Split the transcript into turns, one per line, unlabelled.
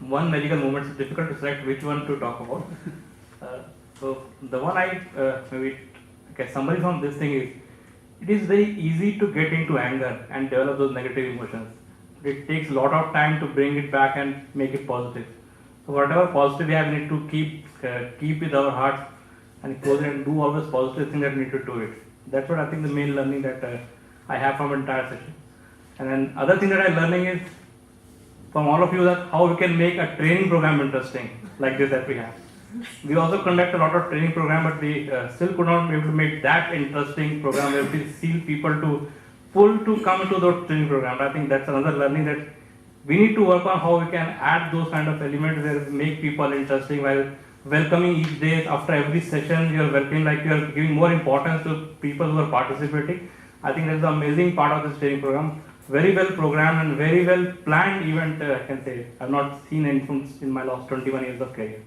one magical moment. It's difficult to select which one to talk about. So the one I maybe summary from this thing is, it is very easy to get into anger and develop those negative emotions. It takes a lot of time to bring it back and make it positive. So whatever positive we have, we need to keep with our hearts and close it and do all those positive things that we need to do it. That's what I think the main learning that I have from entire session. And then other thing that I'm learning is from all of you that how we can make a training program interesting like this that we have. We also conduct a lot of training program, but we still could not be able to make that interesting program where we see people to pull to come to those training programs. I think that's another learning that we need to work on, how we can add those kind of elements that make people interesting while welcoming each day. After every session, you are welcoming, like you are giving more importance to people who are participating. I think that's the amazing part of this training program. Very well programmed and very well planned event, I can say. I've not seen anything in my last 21 years of career.